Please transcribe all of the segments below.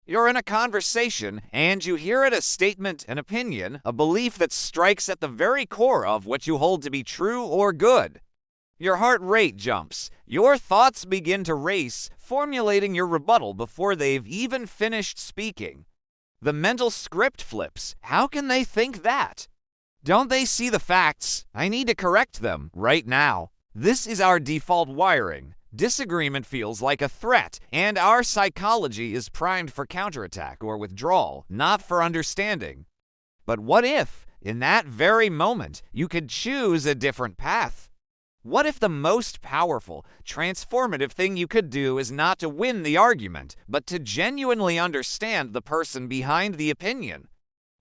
You're in a conversation, and you hear it a statement, an opinion, a belief that strikes at the very core of what you hold to be true or good. Your heart rate jumps. Your thoughts begin to race, formulating your rebuttal before they've even finished speaking. The mental script flips. How can they think that? Don't they see the facts? I need to correct them right now. This is our default wiring. Disagreement feels like a threat, and our psychology is primed for counterattack or withdrawal, not for understanding. But what if, in that very moment, you could choose a different path? What if the most powerful, transformative thing you could do is not to win the argument, but to genuinely understand the person behind the opinion?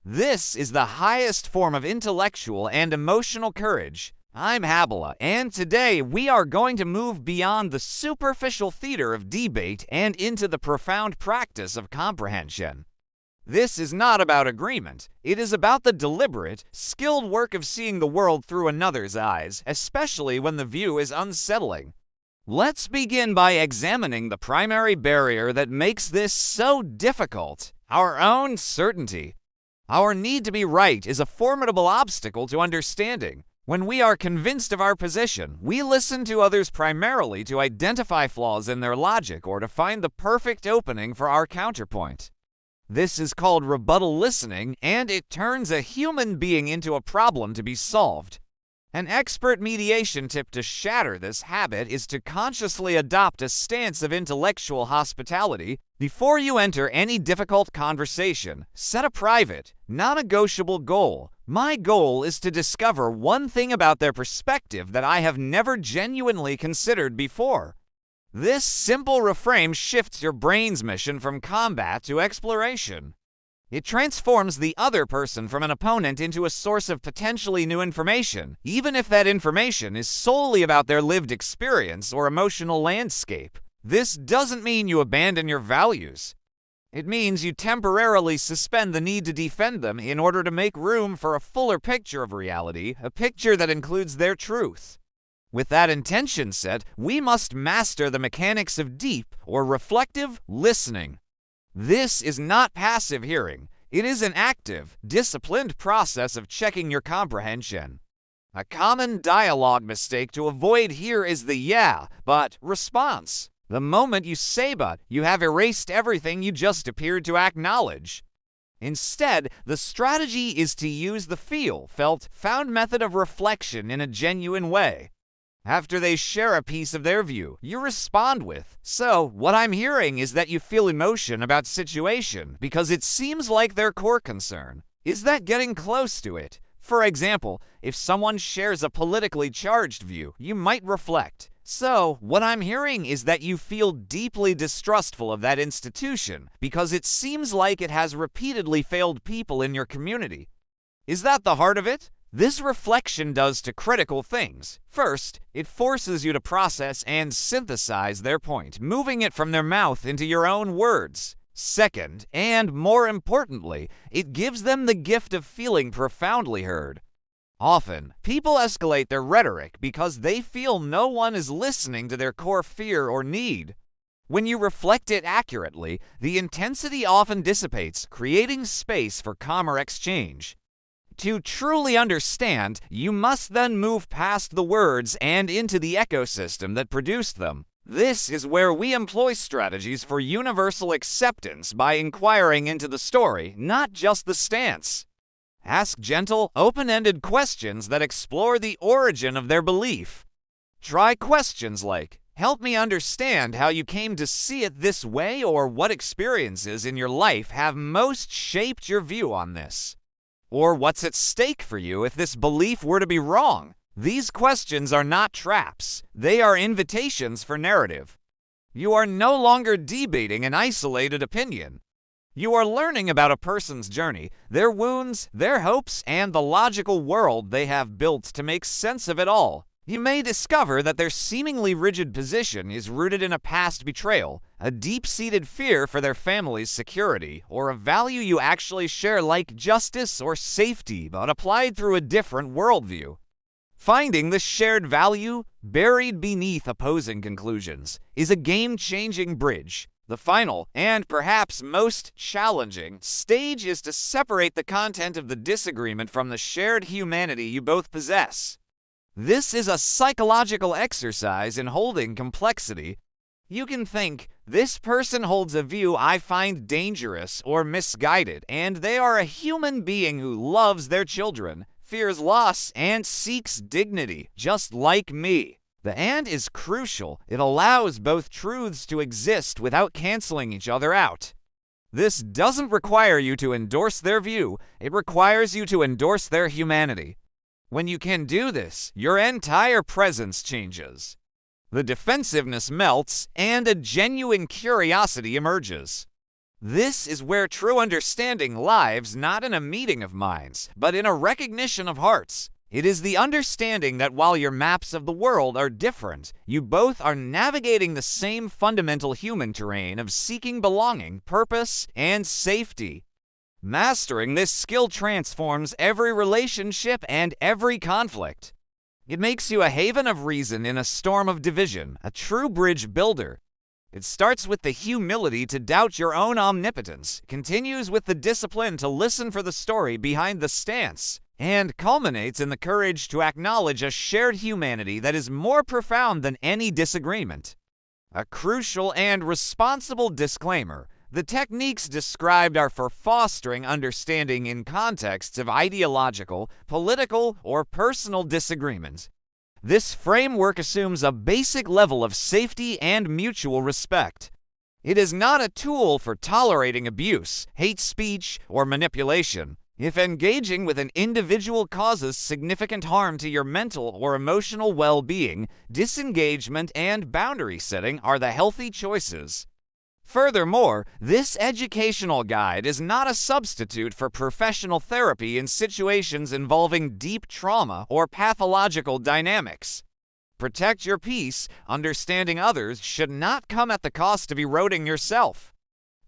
This is the highest form of intellectual and emotional courage. I'm Habila, and today we are going to move beyond the superficial theater of debate and into the profound practice of comprehension. This is not about agreement. It is about the deliberate, skilled work of seeing the world through another's eyes, especially when the view is unsettling. Let's begin by examining the primary barrier that makes this so difficult: our own certainty. Our need to be right is a formidable obstacle to understanding. When we are convinced of our position, we listen to others primarily to identify flaws in their logic or to find the perfect opening for our counterpoint. This is called rebuttal listening, and it turns a human being into a problem to be solved. An expert mediation tip to shatter this habit is to consciously adopt a stance of intellectual hospitality. Before you enter any difficult conversation, set a private, non-negotiable goal. My goal is to discover one thing about their perspective that I have never genuinely considered before. This simple reframe shifts your brain's mission from combat to exploration. It transforms the other person from an opponent into a source of potentially new information, even if that information is solely about their lived experience or emotional landscape. This doesn't mean you abandon your values. It means you temporarily suspend the need to defend them in order to make room for a fuller picture of reality, a picture that includes their truth. With that intention set, we must master the mechanics of deep or reflective listening. This is not passive hearing. It is an active, disciplined process of checking your comprehension. A common dialogue mistake to avoid here is the yeah, but response. The moment you say but, you have erased everything you just appeared to acknowledge. Instead, the strategy is to use the feel, felt, found method of reflection in a genuine way. After they share a piece of their view, you respond with, "So, what I'm hearing is that you feel emotion about situation because it seems like their core concern. Is that getting close to it?" For example, if someone shares a politically charged view, you might reflect, "So, what I'm hearing is that you feel deeply distrustful of that institution because it seems like it has repeatedly failed people in your community." Is that the heart of it? This reflection does two critical things. First, it forces you to process and synthesize their point, moving it from their mouth into your own words. Second, and more importantly, it gives them the gift of feeling profoundly heard. Often, people escalate their rhetoric because they feel no one is listening to their core fear or need. When you reflect it accurately, the intensity often dissipates, creating space for calmer exchange. To truly understand, you must then move past the words and into the ecosystem that produced them. This is where we employ strategies for universal acceptance by inquiring into the story, not just the stance. Ask gentle, open-ended questions that explore the origin of their belief. Try questions like, "Help me understand how you came to see it this way," or "What experiences in your life have most shaped your view on this?" Or "What's at stake for you if this belief were to be wrong?" These questions are not traps. They are invitations for narrative. You are no longer debating an isolated opinion. You are learning about a person's journey, their wounds, their hopes, and the logical world they have built to make sense of it all. You may discover that their seemingly rigid position is rooted in a past betrayal, a deep-seated fear for their family's security, or a value you actually share like justice or safety but applied through a different worldview. Finding the shared value, buried beneath opposing conclusions, is a game-changing bridge. The final, and perhaps most challenging, stage is to separate the content of the disagreement from the shared humanity you both possess. This is a psychological exercise in holding complexity. You can think, this person holds a view I find dangerous or misguided, and they are a human being who loves their children, fears loss, and seeks dignity, just like me. The "and" is crucial. It allows both truths to exist without canceling each other out. This doesn't require you to endorse their view. It requires you to endorse their humanity. When you can do this, your entire presence changes. The defensiveness melts, and a genuine curiosity emerges. This is where true understanding lies, not in a meeting of minds, but in a recognition of hearts. It is the understanding that while your maps of the world are different, you both are navigating the same fundamental human terrain of seeking belonging, purpose, and safety. Mastering this skill transforms every relationship and every conflict. It makes you a haven of reason in a storm of division, a true bridge builder. It starts with the humility to doubt your own omnipotence, continues with the discipline to listen for the story behind the stance, and culminates in the courage to acknowledge a shared humanity that is more profound than any disagreement. A crucial and responsible disclaimer: the techniques described are for fostering understanding in contexts of ideological, political, or personal disagreements. This framework assumes a basic level of safety and mutual respect. It is not a tool for tolerating abuse, hate speech, or manipulation. If engaging with an individual causes significant harm to your mental or emotional well-being, disengagement and boundary setting are the healthy choices. Furthermore, this educational guide is not a substitute for professional therapy in situations involving deep trauma or pathological dynamics. Protect your peace. Understanding others should not come at the cost of eroding yourself.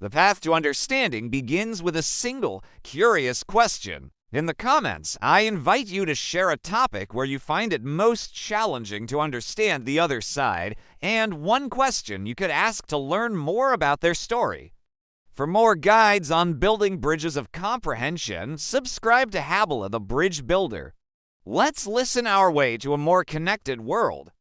The path to understanding begins with a single, curious question. In the comments, I invite you to share a topic where you find it most challenging to understand the other side, and one question you could ask to learn more about their story. For more guides on building bridges of comprehension, subscribe to Habila The Bridge Builder. Let's listen our way to a more connected world.